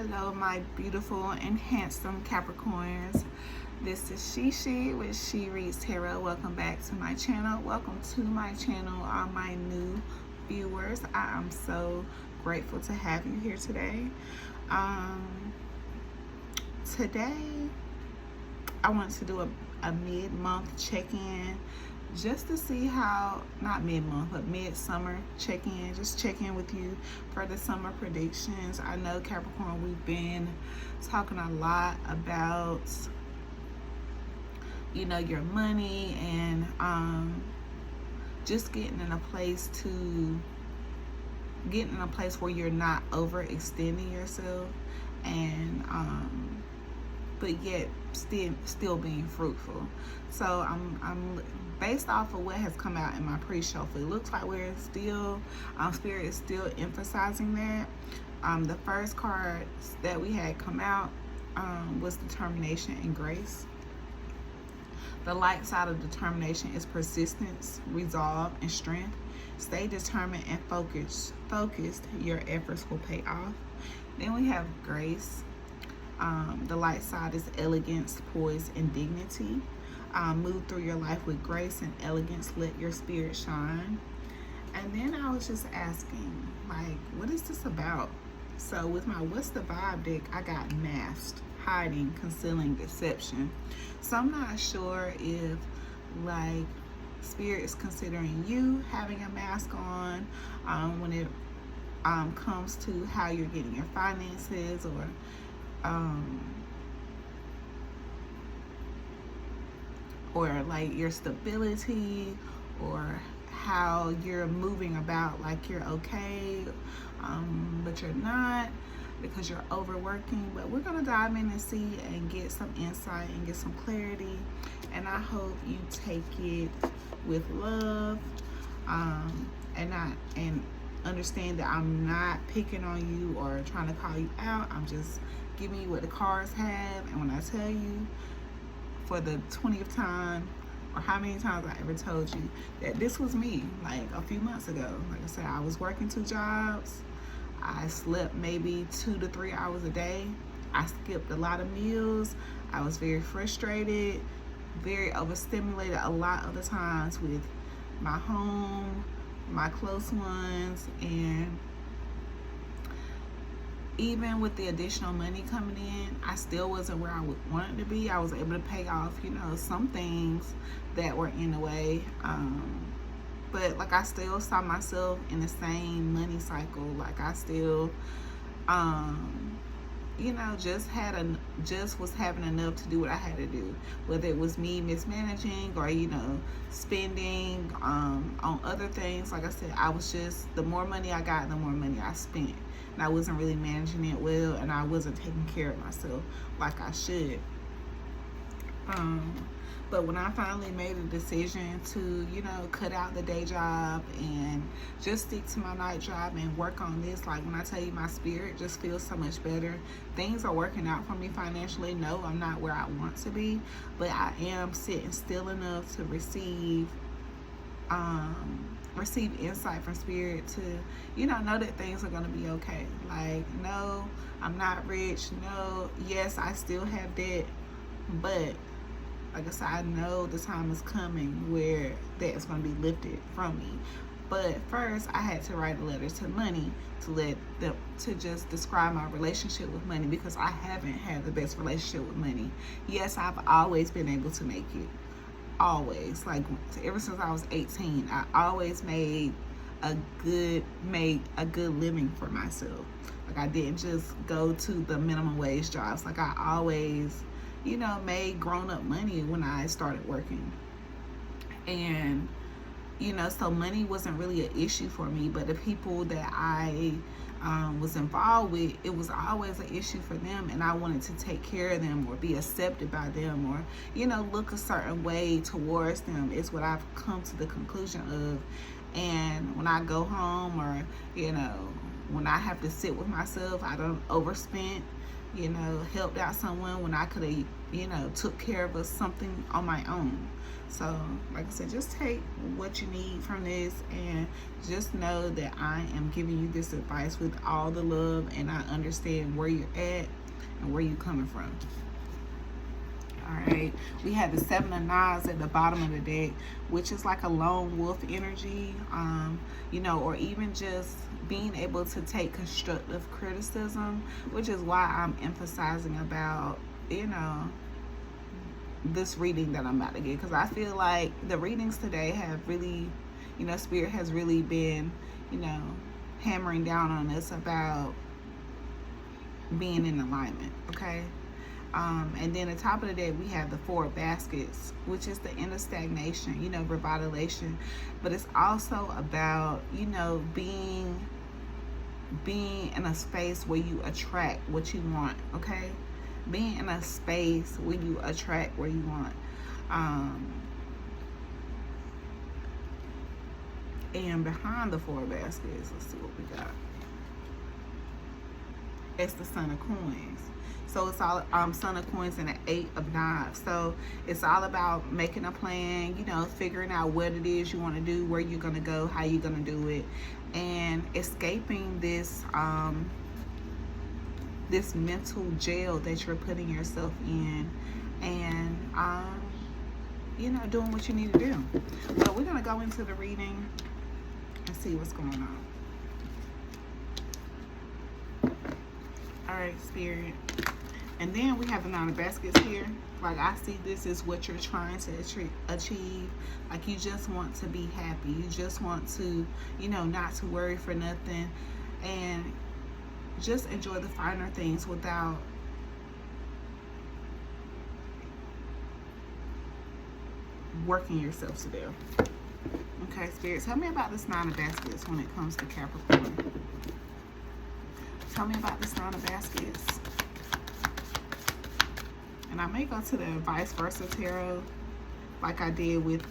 Hello, my beautiful and handsome Capricorns. This is Shishi with She Reads Tarot. Welcome back to my channel. Welcome to my channel, all my new viewers. I am so grateful to have you here today. Today, I want to do a mid-month check-in just to see how, not mid-month, but mid-summer check-in, just check in with you for the summer predictions. I know, Capricorn, we've been talking a lot about, you know, your money and just getting in a place where you're not overextending yourself and but yet still being fruitful. So I'm based off of what has come out in my pre-shuffle, it looks like we're still, Spirit is still emphasizing that. The first card that we had come out was determination and grace. The light side of determination is persistence, resolve, and strength. Stay determined and focused. Your efforts will pay off. Then we have grace. The light side is elegance, poise, and dignity. Move through your life with grace and elegance. Let your spirit shine. And then I was just asking, like, what is this about? So with my What's the Vibe deck, I got masked, hiding, concealing, deception. So I'm not sure if, like, Spirit is considering you having a mask on when it comes to how you're getting your finances, or like your stability, or how you're moving about like you're okay, but you're not because you're overworking. But we're gonna dive in and see and get some insight and get some clarity, and I hope you take it with love, and understand that I'm not picking on you or trying to call you out. I'm just giving you what the cards have. And when I tell you for the 20th time, or how many times I ever told you that this was me, like a few months ago. Like I said, I was working 2 jobs. I slept maybe 2 to 3 hours a day. I skipped a lot of meals. I was very frustrated, very overstimulated a lot of the times with my home, my close ones, and even with the additional money coming in, I still wasn't where I wanted to be. I was able to pay off, you know, some things that were in the way. But like, I still saw myself in the same money cycle. Like, I still, you know, just was having enough to do what I had to do. Whether it was me mismanaging or, you know, spending on other things. Like I said, I was just, the more money I got, the more money I spent. And I wasn't really managing it well, and I wasn't taking care of myself like I should. But when I finally made a decision to, you know, cut out the day job and just stick to my night job and work on this, like, when I tell you my spirit just feels so much better. Things are working out for me financially. No, I'm not where I want to be, but I am sitting still enough to receive insight from Spirit to, you know that things are going to be okay. Like, no, I'm not rich. No, yes, I still have debt, but like I said, I know the time is coming where that is going to be lifted from me. But first, I had to write a letter to money to just describe my relationship with money, because I haven't had the best relationship with money. Yes, I've always been able to make it. Always. Like, ever since I was 18, I always made a good living for myself. Like, I didn't just go to the minimum wage jobs. Like, I always, you know, made grown-up money when I started working. And, you know, so money wasn't really an issue for me, but the people that I was involved with, it was always an issue for them, and I wanted to take care of them or be accepted by them, or, you know, look a certain way towards them, is what I've come to the conclusion of. And when I go home, or, you know, when I have to sit with myself, I don't overspend. you know, helped out someone when I could have, you know, took care of something on my own. So, like I said, just take what you need from this and just know that I am giving you this advice with all the love, and I understand where you're at and where you're coming from. All right, we have the Seven of Knives at the bottom of the deck, which is like a lone wolf energy, you know, or even just being able to take constructive criticism, which is why I'm emphasizing about, you know, this reading that I'm about to get, because I feel like the readings today have really, you know, Spirit has really been, you know, hammering down on us about being in alignment, okay? And then at the top of the day, we have the Four of Baskets, which is the end of stagnation, you know, revitalization. But it's also about, you know, being in a space where you attract what you want, okay? Being in a space where you attract where you want. And behind the Four of Baskets, let's see what we got. It's the Son of Coins. So it's all Son of Coins and the Eight of Knives. So it's all about making a plan, you know, figuring out what it is you want to do, where you're going to go, how you're going to do it, and escaping this this mental jail that you're putting yourself in, and you know, doing what you need to do. So we're going to go into the reading and see what's going on. All right, Spirit. And then we have the Nine of Baskets here. Like, I see this is what you're trying to achieve. Like, you just want to be happy. You just want to, you know, not to worry for nothing. And just enjoy the finer things without working yourself to death. Okay, Spirit, tell me about this Nine of Baskets when it comes to Capricorn. Tell me about this Nine of Baskets. And I may go to the Vice Versa Tarot like I did with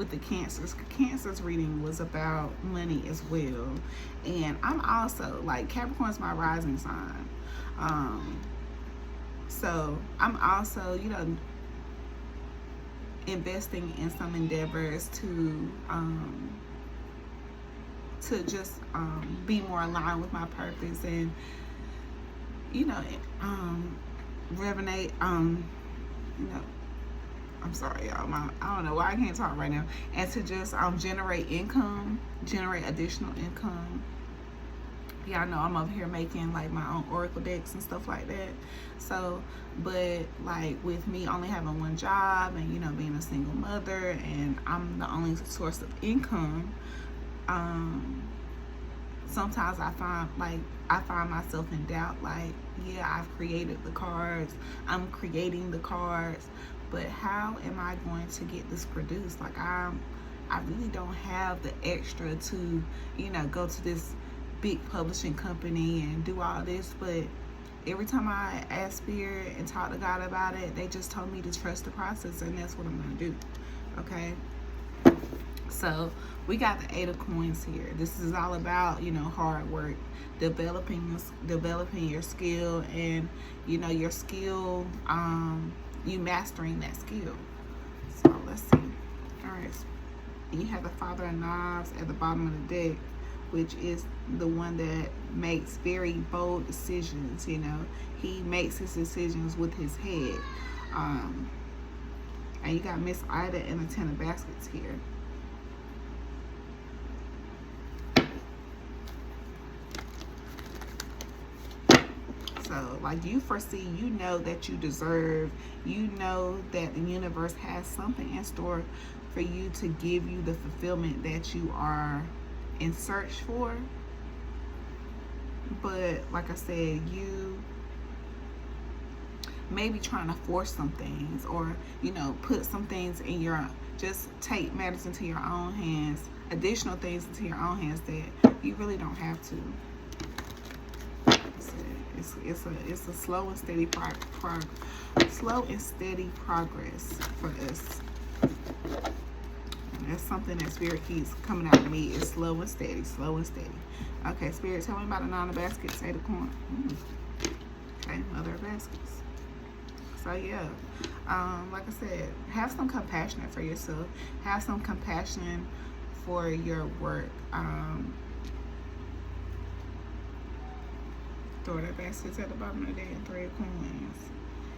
the Cancers. Cancer's reading was about money as well. And I'm also, like, Capricorn's my rising sign. So I'm also, you know, investing in some endeavors to just be more aligned with my purpose, and, you know, revenate, you know, I'm sorry, y'all, I don't know why I can't talk right now, and to just generate income, generate additional income. Y'all know I'm over here making like my own oracle decks and stuff like that. So, but like with me only having one job and, you know, being a single mother, and I'm the only source of income, sometimes I find myself in doubt, like, yeah, I've created the cards, I'm creating the cards, but how am I going to get this produced? Like, I really don't have the extra to, you know, go to this big publishing company and do all this. But every time I ask Spirit and talk to God about it, they just told me to trust the process, and that's what I'm going to do. Okay? So we got the Eight of Coins here. This is all about, you know, hard work, developing your skill, and, you know, your skill, you mastering that skill. So let's see. All right. And you have the Father of Knives at the bottom of the deck, which is the one that makes very bold decisions. You know, he makes his decisions with his head. And you got Miss Ida and the Ten of Baskets here. So, like, you foresee, you know that you deserve, you know that the universe has something in store for you to give you the fulfillment that you are in search for. But like I said, you may be trying to force some things, or, you know, put some things in your, just take matters into your own hands, additional things into your own hands that you really don't have to. It's a slow and steady progress for us. That's something that Spirit keeps coming out to me. It's slow and steady, slow and steady. Okay, Spirit, tell me about the Nine of Baskets, Eight of Coins. Okay, Mother of Baskets. So yeah, like I said, have some compassion for yourself. Have some compassion for your work. Throw that baskets at the bottom of the deck and 3 of Coins.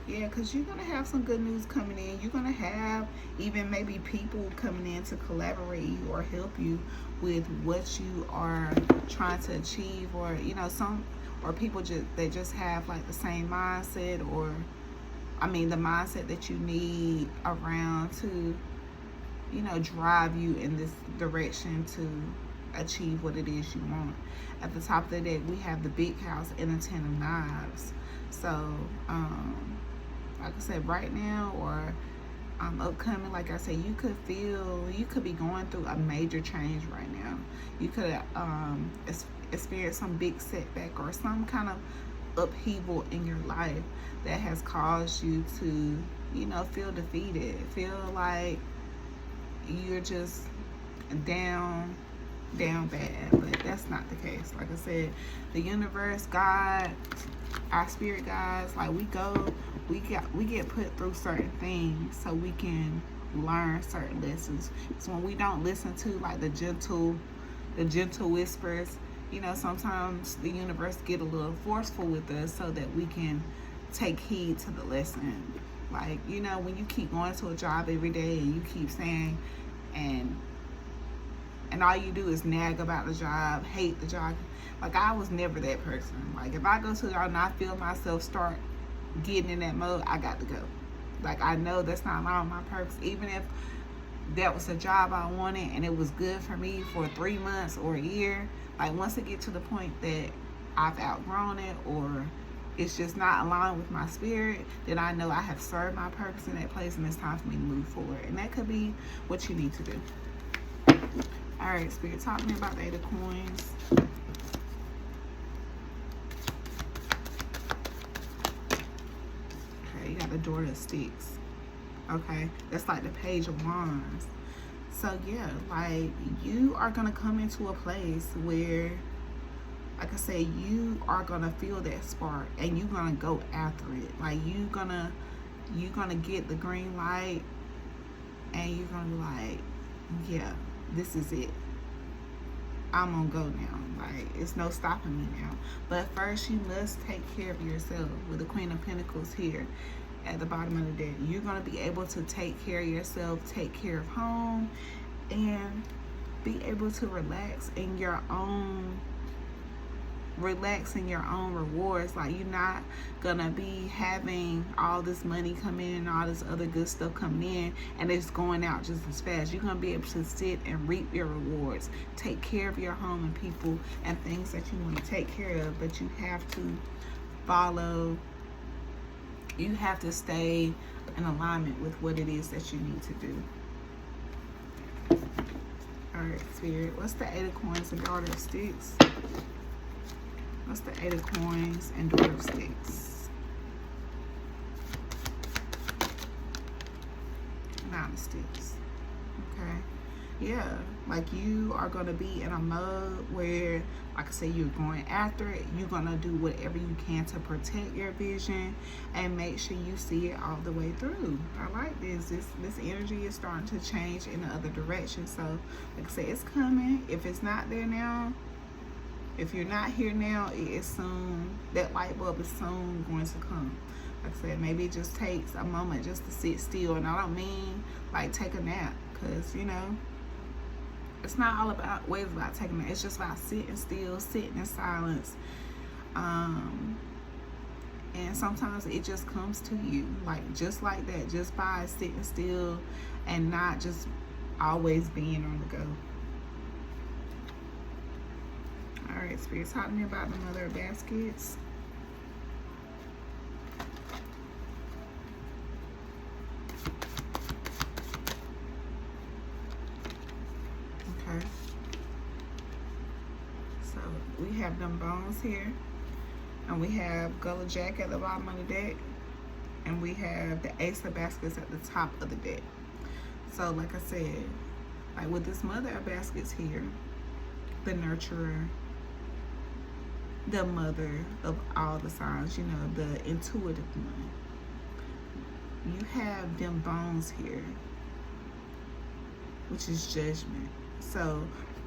Yeah, because you're going to have some good news coming in. You're going to have even maybe people coming in to collaborate you or help you with what you are trying to achieve, or, you know, or people that just have like the same mindset, or, I mean, the mindset that you need around to, you know, drive you in this direction to achieve what it is you want. At the top of the deck, we have the Big House and the 10 of Knives. So, like I said, right now or upcoming, like I said, you could be going through a major change right now. You could experience some big setback or some kind of upheaval in your life that has caused you to, you know, feel defeated, feel like you're just down bad. But that's not the case. Like I said, the universe, God, our spirit guides, like we get put through certain things so we can learn certain lessons. So when we don't listen to like the gentle whispers, you know, sometimes the universe get a little forceful with us so that we can take heed to the lesson. Like, you know, when you keep going to a job every day and you keep saying and all you do is nag about the job, hate the job. Like, I was never that person. Like, if I go to a job and I feel myself start getting in that mode, I got to go. Like, I know that's not allowing my purpose. Even if that was a job I wanted and it was good for me for 3 months or a year, like, once it get to the point that I've outgrown it or it's just not aligned with my spirit, then I know I have served my purpose in that place and it's time for me to move forward. And that could be what you need to do. All right, Spirit, talk to me about the 8 of Coins. Okay, you got the Daughter of Sticks. Okay, that's like the Page of Wands. So yeah, like, you are gonna come into a place where, like I said, you are gonna feel that spark and you're gonna go after it. Like, you're gonna get the green light and you're gonna be like, yeah, this is it. I'm gonna go now. Like, it's no stopping me now. But first, you must take care of yourself. With the Queen of Pentacles here at the bottom of the deck, you're gonna be able to take care of yourself, take care of home, and be able to relax in your own rewards. Like, you're not gonna be having all this money come in and all this other good stuff coming in and it's going out just as fast. You're gonna be able to sit and reap your rewards, take care of your home and people and things that you want to take care of. But you have to stay in alignment with what it is that you need to do. All right, Spirit, what's the 8 of Coins and Daughter of Sticks? What's the 8 of Coins and Daughter of Sticks? 9 of Sticks. Okay. Yeah, like, you are going to be in a mode where, like I said, you're going after it. You're going to do whatever you can to protect your vision and make sure you see it all the way through. I like this. This energy is starting to change in the other direction. So, like I said, it's coming. If it's not there now, if you're not here now, it is soon. That light bulb is soon going to come. Like I said, maybe it just takes a moment just to sit still. And I don't mean like take a nap, because, you know, it's not all about ways about taking a nap. It's just about sitting still, sitting in silence. And sometimes it just comes to you, like, just like that, just by sitting still and not just always being on the go. All right, Spirit, talk to me about the Mother of Baskets. Okay. So we have them bones here. And we have Gold Jack at the bottom of the deck. And we have the Ace of Baskets at the top of the deck. So, like I said, Like with this Mother of Baskets here, the nurturer, the mother of all the signs, you know, the intuitive one. You have them bones here, which is judgment. So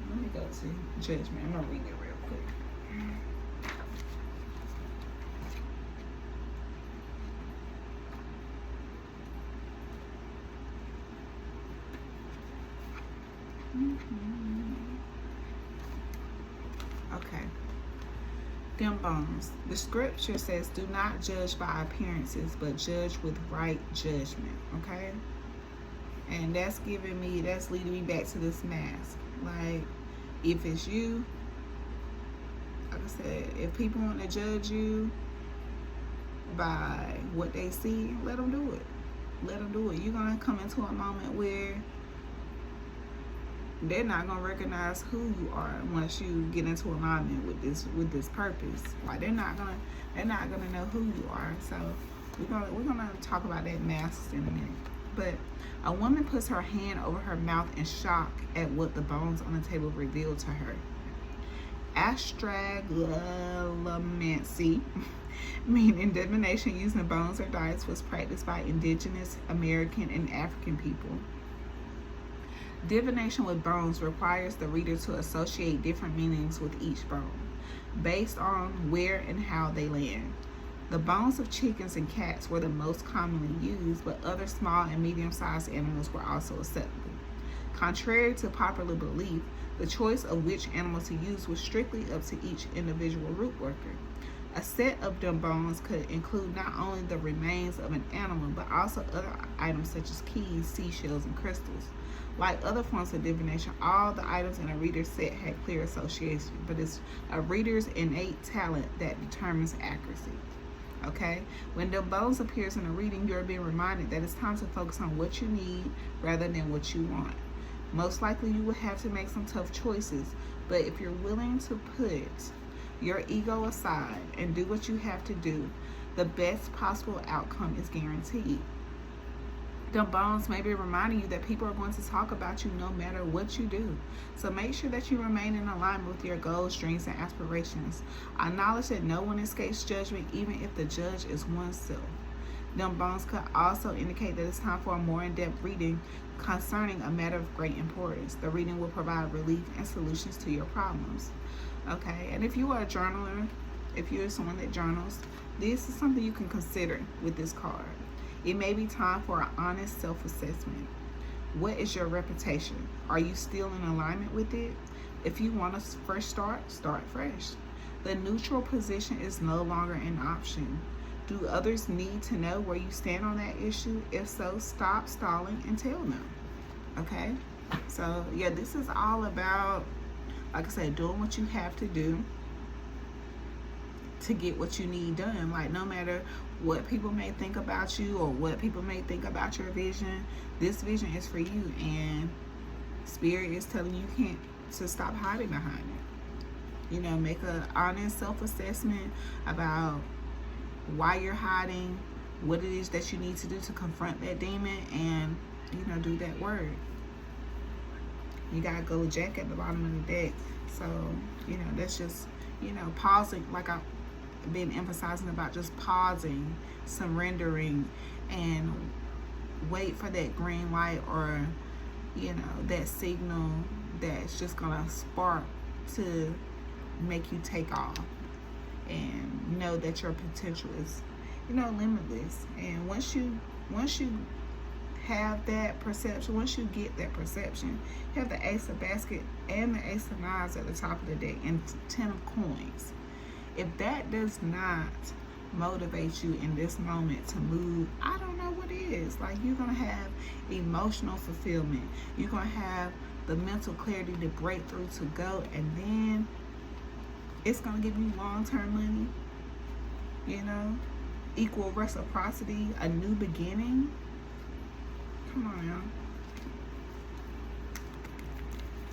let me go to judgment. I'm gonna read it real quick. Okay. Them bones. The scripture says, do not judge by appearances, but judge with right judgment. Okay? And that's leading me back to this mask. Like, if it's you, like I said, if people want to judge you by what they see, let them do it. Let them do it. You're going to come into a moment where they're not gonna recognize who you are once you get into alignment with this purpose. Like they're not gonna know who you are. So we're gonna talk about that masks in a minute. But a woman puts her hand over her mouth in shock at what the bones on the table revealed to her. Astragalomancy, meaning divination using bones or dice, was practiced by indigenous American and African people. Divination with bones requires the reader to associate different meanings with each bone, based on where and how they land. The bones of chickens and cats were the most commonly used, but other small and medium-sized animals were also acceptable. Contrary to popular belief, the choice of which animal to use was strictly up to each individual root worker. A set of them bones could include not only the remains of an animal, but also other items such as keys, seashells, and crystals. Like other forms of divination, all the items in a reader's set had clear association, but it's a reader's innate talent that determines accuracy. Okay? When the bones appears in a reading, you're being reminded that it's time to focus on what you need rather than what you want. Most likely you will have to make some tough choices, but if you're willing to put your ego aside and do what you have to do, the best possible outcome is guaranteed. The bones may be reminding you that people are going to talk about you no matter what you do. So make sure that you remain in alignment with your goals, dreams, and aspirations. Acknowledge that no one escapes judgment, even if the judge is oneself. Them bones could also indicate that it's time for a more in-depth reading concerning a matter of great importance. The reading will provide relief and solutions to your problems. Okay, and if you are a journaler, if you're someone that journals, this is something you can consider with this card. It may be time for an honest self-assessment. What is your reputation? Are you still in alignment with it? If you want to fresh start fresh. The neutral position is no longer an option. Do others need to know where you stand on that issue? If so, stop stalling and tell them. Okay? So, yeah, this is all about, like I said, doing what you have to do to get what you need done. Like, no matter what people may think about you or what people may think about your vision, this vision is for you, and Spirit is telling you to stop hiding behind it. You know, make an honest self-assessment about why you're hiding, what it is that you need to do to confront that demon, and, you know, do that work. You got Gold Jack at the bottom of the deck. So, you know, that's just, you know, pausing, like I've been emphasizing about, just pausing, surrendering, and wait for that green light, or, you know, that signal that's just gonna spark to make you take off, and know that your potential is, you know, limitless. And once you have that perception, once you get that perception, you have the Ace of Basket and the Ace of Knives at the top of the deck, and 10 of Coins. If that does not motivate you in this moment to move, I don't know what is. Like, you're gonna have emotional fulfillment, you're gonna have the mental clarity to break through, to go, and then it's gonna give you long-term money, you know, equal reciprocity, a new beginning. Come on, y'all.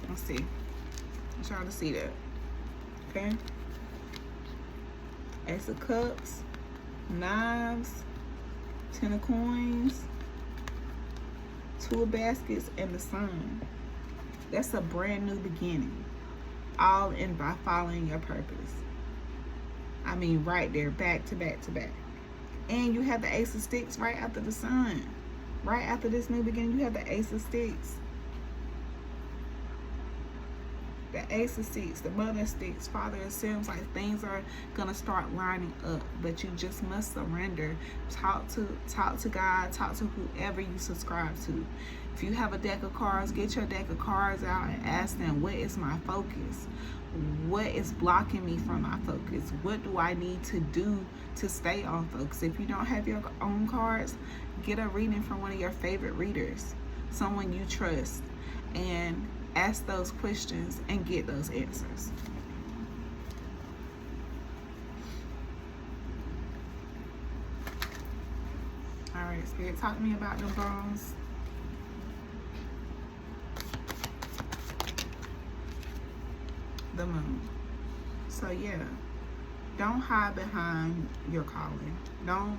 Let's see. I'm trying to see that. Okay. Ace of Cups, Knives, 10 of Coins, 2 of Baskets, and the Sun. That's a brand new beginning. All in by following your purpose. I mean, right there, back to back to back. And you have the Ace of Sticks right after the Sun. Right after this new beginning, you have the Ace of Sticks. The Ace of Sticks, the Mother of Sticks, Father. It seems like things are gonna start lining up, but you just must surrender. Talk to God, talk to whoever you subscribe to. If you have a deck of cards, get your deck of cards out and ask them, what is my focus? What is blocking me from my focus? What do I need to do to stay on focus? If you don't have your own cards, get a reading from one of your favorite readers, someone you trust, and ask those questions and get those answers. All right, Spirit, talk to me about them bones. The Moon. So yeah, don't hide behind your calling. Don't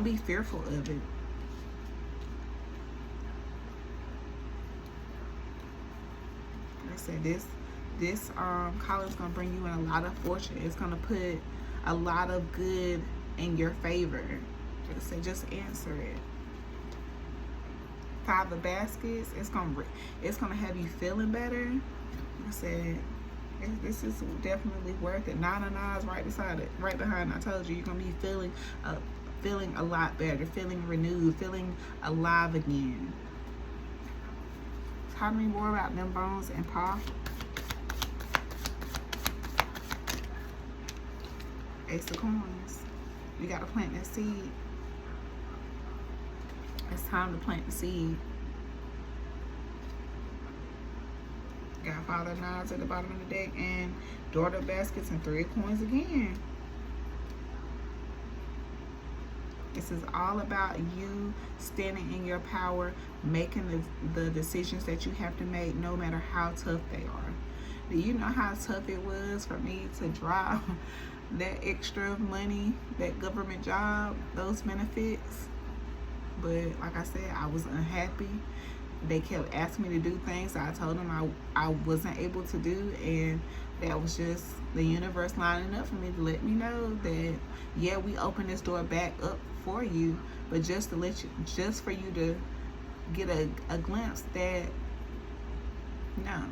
be fearful of it. Like I said, this calling is gonna bring you in a lot of fortune. It's gonna put a lot of good in your favor. Just answer it. 5 of Baskets. It's gonna have you feeling better. I said, this is definitely worth it. 9 of Knives right beside it, right behind. I told you, you're gonna be feeling a lot better, feeling renewed, feeling alive again. Tell me more about them bones and paw. Ace of Coins. You gotta plant that seed. It's time to plant the seed. Got Father of Knives at the bottom of the deck, and Daughter of Baskets and 3 of Coins again. This is all about you standing in your power, making the decisions that you have to make, no matter how tough they are. Do you know how tough it was for me to drop that extra money, that government job, those benefits? But like I said, I was unhappy. They kept asking me to do things I told them I wasn't able to do, and that was just the universe lining up for me to let me know that, yeah, we open this door back up for you, but just for you to get a glimpse that no,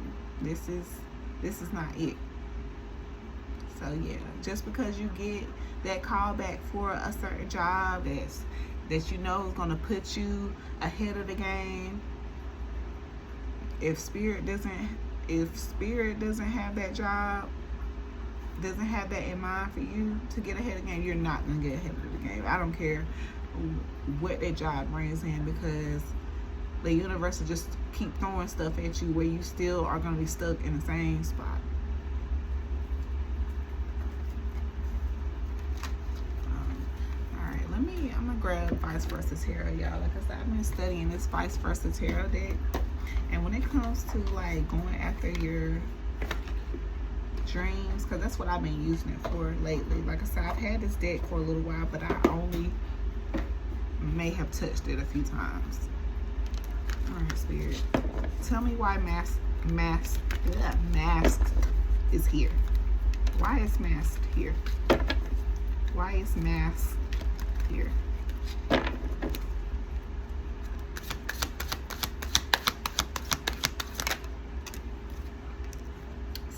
this is not it. So yeah, just because you get that call back for a certain job that you know is gonna put you ahead of the game, if spirit doesn't have that job, doesn't have that in mind for you to get ahead of the game, you're not gonna get ahead of the game. I don't care what that job brings in, because the universe will just keep throwing stuff at you where you still are gonna be stuck in the same spot. All right, I'm gonna grab Vice Versa Tarot, y'all. Like I said, I've been studying this Vice Versa Tarot deck. And when it comes to like going after your dreams, because that's what I've been using it for lately. Like I said, I've had this deck for a little while, but I only may have touched it a few times. All right, Spirit, tell me why mask is here. Why is masked here? Why is masked here?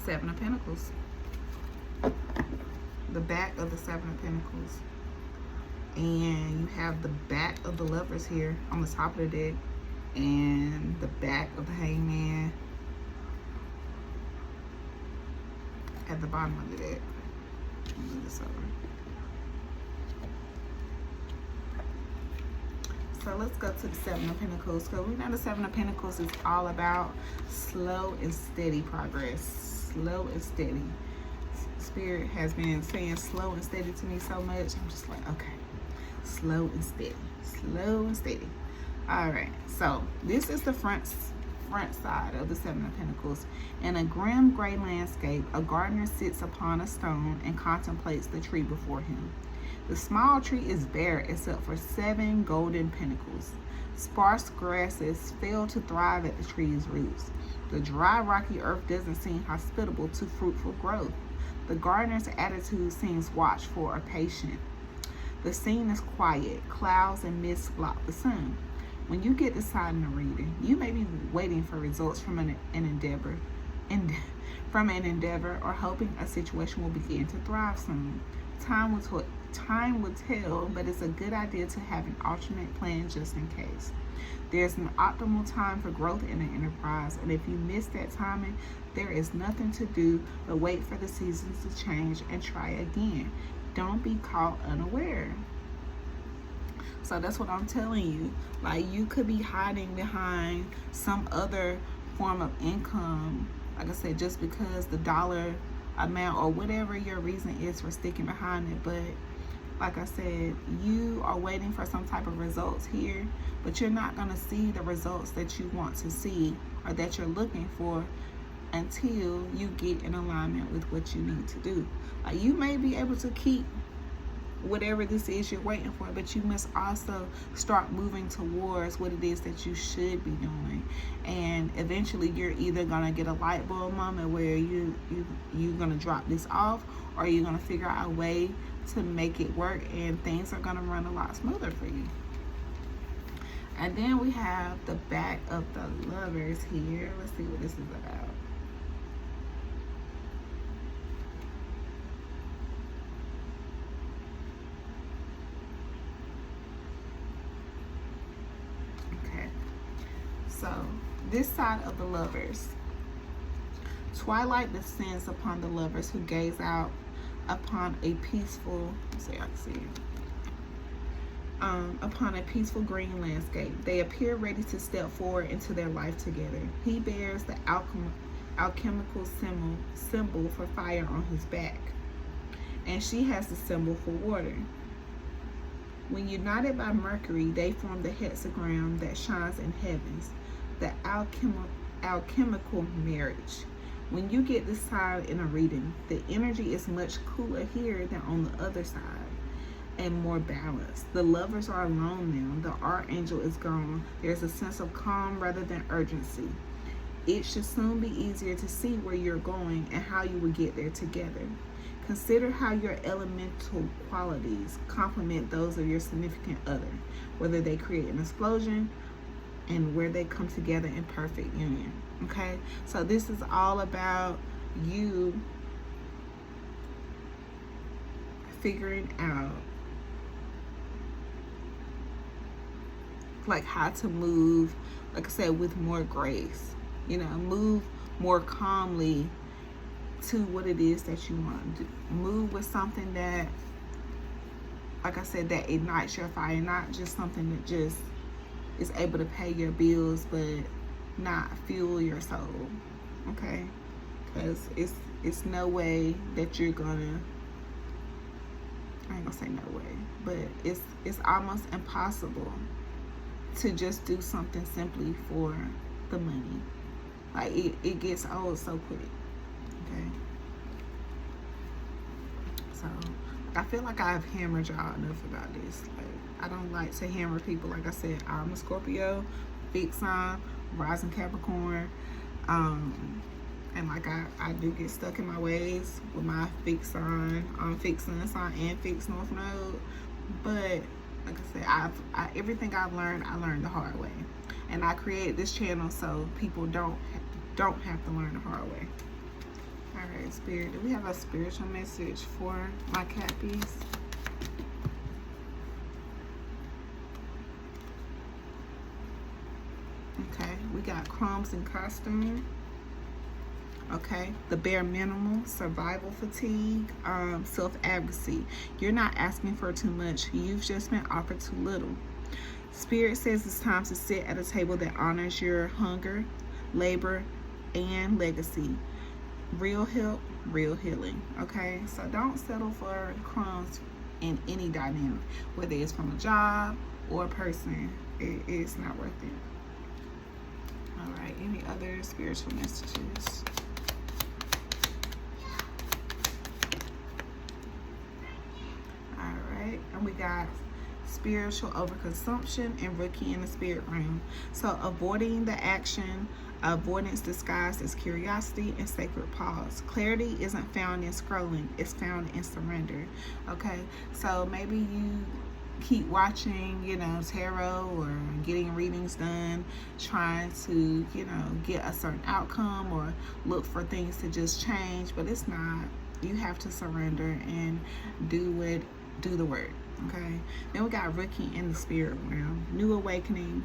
Seven of Pentacles. The back of the Seven of Pentacles. And you have the back of the Lovers here on the top of the deck. And the back of the Hangman at the bottom of the deck. Move this over. So let's go to the Seven of Pentacles. So we know the Seven of Pentacles is all about slow and steady progress. Slow and steady. Spirit has been saying slow and steady to me so much. I'm just like, okay, slow and steady, slow and steady. All right, so this is the front side of the Seven of Pentacles. In a grim gray landscape, a gardener sits upon a stone and contemplates the tree before him. The small tree is bare except for 7 golden pinnacles. Sparse grasses fail to thrive at the tree's roots. The dry, rocky earth doesn't seem hospitable to fruitful growth. The gardener's attitude seems watchful or patient. The scene is quiet. Clouds and mist block the sun. When you get this side in the reading, you may be waiting for results from an endeavor or hoping a situation will begin to thrive soon. Time will tell, but it's a good idea to have an alternate plan just in case. There's an optimal time for growth in an enterprise, and if you miss that timing, there is nothing to do but wait for the seasons to change and try again. Don't be caught unaware. So that's what I'm telling you. Like, you could be hiding behind some other form of income, like I said, just because the dollar amount or whatever your reason is for sticking behind it. But like I said, you are waiting for some type of results here, but you're not going to see the results that you want to see or that you're looking for until you get in alignment with what you need to do. Like, you may be able to keep whatever this is you're waiting for, but you must also start moving towards what it is that you should be doing. And eventually you're either gonna get a light bulb moment where you're gonna drop this off, or you're gonna figure out a way to make it work, and things are gonna run a lot smoother for you. And then we have the back of the Lovers here. Let's see what this is about. So, this side of the Lovers. Twilight descends upon the lovers who gaze out upon a peaceful, upon a peaceful green landscape. They appear ready to step forward into their life together. He bears the alchemical symbol for fire on his back, and she has the symbol for water. When united by Mercury, they form the hexagram that shines in heavens, the alchemical marriage. When you get this side in a reading, the energy is much cooler here than on the other side, and more balanced. The lovers are alone now. The archangel is gone. There's a sense of calm rather than urgency. It should soon be easier to see where you're going and how you will get there together. Consider how your elemental qualities complement those of your significant other, whether they create an explosion and where they come together in perfect union. Okay, so this is all about you figuring out like how to move, like I said, with more grace, move more calmly to what it is that you want to do. Move with something that, like I said, that ignites your fire, not just something that just is able to pay your bills but not fuel your soul. Okay, because it's no way that you're gonna, I ain't gonna say no way, but it's almost impossible to just do something simply for the money. Like, it gets old so quick. Okay, so I feel like I've hammered y'all enough about this. Like, I don't like to hammer people. Like I said, I'm a Scorpio, fixed sign, rising Capricorn, and like I do get stuck in my ways with my fixed sign, fixed sun sign, and fixed north node. But like I said, everything I've learned, I learned the hard way, and I created this channel so people don't have to learn the hard way. All right, Spirit, do we have a spiritual message for my Cappies? Okay, we got crumbs and costume. Okay, the bare minimum, survival fatigue, self-advocacy. You're not asking for too much. You've just been offered too little. Spirit says it's time to sit at a table that honors your hunger, labor, and legacy. Real help, real healing. Okay, so don't settle for crumbs in any dynamic, whether it's from a job or a person. It's not worth it. All right, any other spiritual messages? All right, got spiritual overconsumption and rookie in the spirit realm. So avoiding the action, avoidance disguised as curiosity, and sacred pause. Clarity isn't found in scrolling, it's found in surrender. Okay, so maybe you keep watching, you know, tarot or getting readings done, trying to, you know, get a certain outcome or look for things to just change, but it's not. You have to surrender and do the work. Okay, then we got rookie in the spirit realm. New awakening,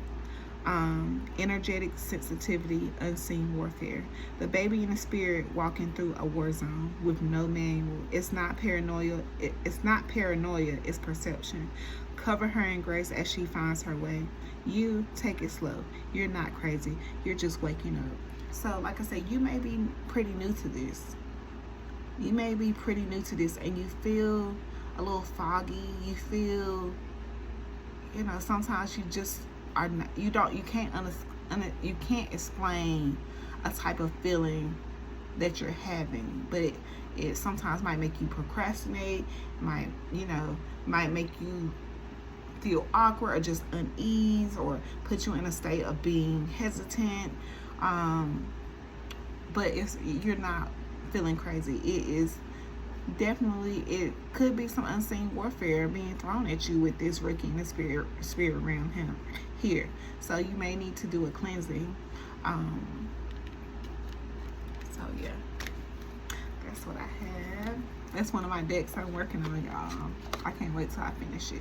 energetic sensitivity, unseen warfare. The baby in the spirit walking through a war zone with no manual. It's not paranoia. It's perception. Cover her in grace as she finds her way. You take it slow. You're not crazy. You're just waking up. So, like I said, you may be pretty new to this. You may be pretty new to this, and you feel a little foggy. You feel, you know, sometimes you just are not, you can't explain a type of feeling that you're having, but it sometimes might make you procrastinate, might make you feel awkward or just unease, or put you in a state of being hesitant, but you're not feeling crazy. It is definitely, it could be some unseen warfare being thrown at you with this rookie in the spirit realm here. So you may need to do a cleansing. So yeah, that's what I have. That's one of my decks I'm working on, y'all. I can't wait till I finish it.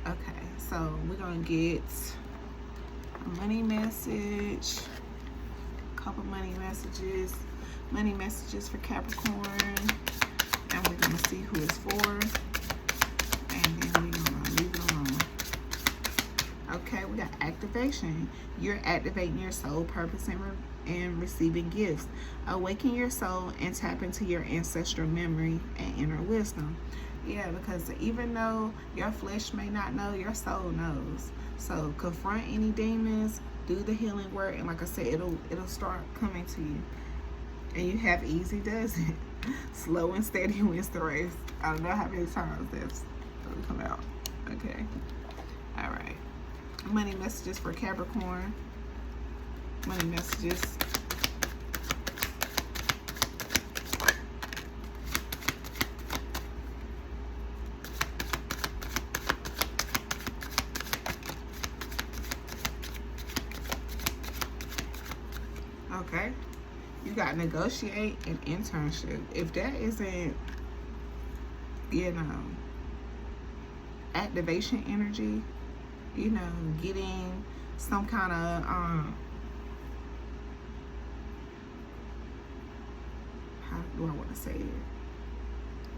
Okay, so we're gonna get a money message, a couple money messages for Capricorn, and we're gonna see who it's for, and then we're gonna leave it alone. Okay, we got activation. You're activating your soul purpose and receiving gifts. Awaken your soul and tap into your ancestral memory and inner wisdom. Yeah, because even though your flesh may not know, your soul knows. So confront any demons, do the healing work, and like I said, it'll start coming to you. And you have easy does it. Slow and steady wins the race. I don't know how many times that's going to come out. Okay. All right. Money messages for Capricorn. Money messages. Okay. You got negotiate and internship. If that isn't, you know, activation energy, you know, getting some kind of how do I want to say it?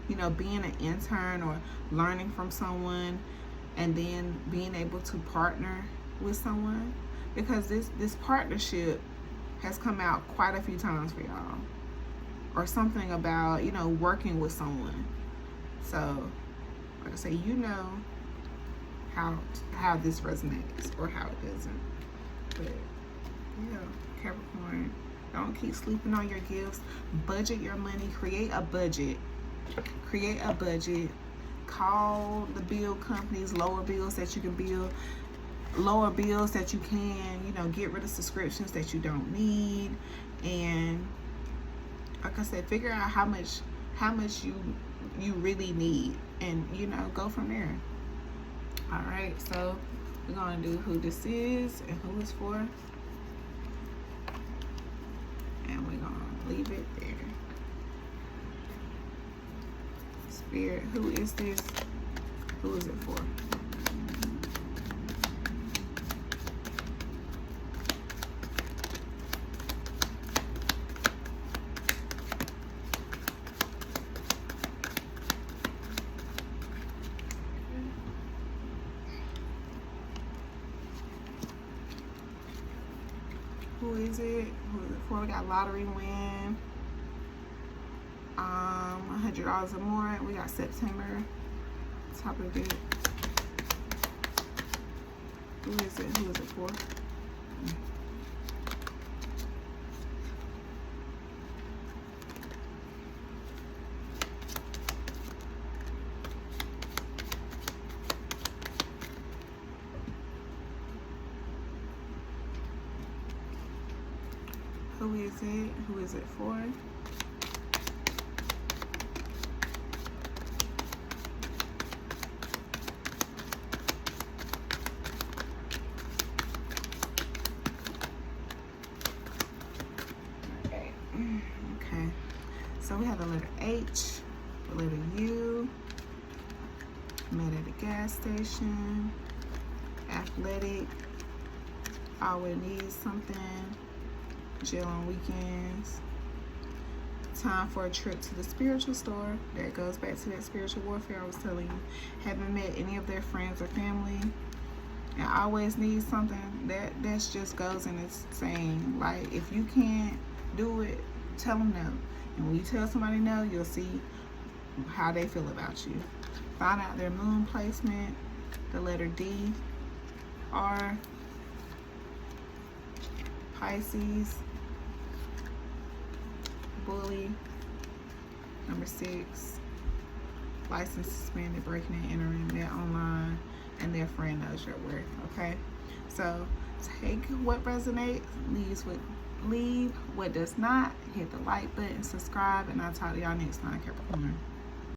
You know, being an intern or learning from someone, and then being able to partner with someone, because this partnership has come out quite a few times for y'all, or something about, you know, working with someone. So like I say, you know how this resonates or how it doesn't. But yeah, Capricorn, don't keep sleeping on your gifts. Budget your money. Create a budget. Call the bill companies, lower bills that you can bill, lower bills that you can, you know, get rid of subscriptions that you don't need, and like I said, figure out how much you really need, and, you know, go from there. All right, so we're gonna do who this is and who it's for, and we're gonna leave it there. Spirit, who is this? Who is it for? Who is it? Who is it for? We got lottery win. $100 or more. We got September. Top of it. Who is it? Who is it for? Who is it? Who is it for? Okay, so we have the letter H, the letter U, met at a gas station, athletic, always needs something, jail on weekends, time for a trip to the spiritual store. That goes back to that spiritual warfare I was telling you. Haven't met any of their friends or family, and always needs something. That's just goes in its saying, like, if you can't do it, tell them no. And when you tell somebody no, you'll see how they feel about you. Find out their moon placement, the letter D, R, Pisces, bully, number 6, license suspended, breaking and entering, their online, and their friend knows your worth. Okay, so take what resonates, leave what does not. Hit the like button, subscribe, and I'll talk to y'all next time, Capricorn.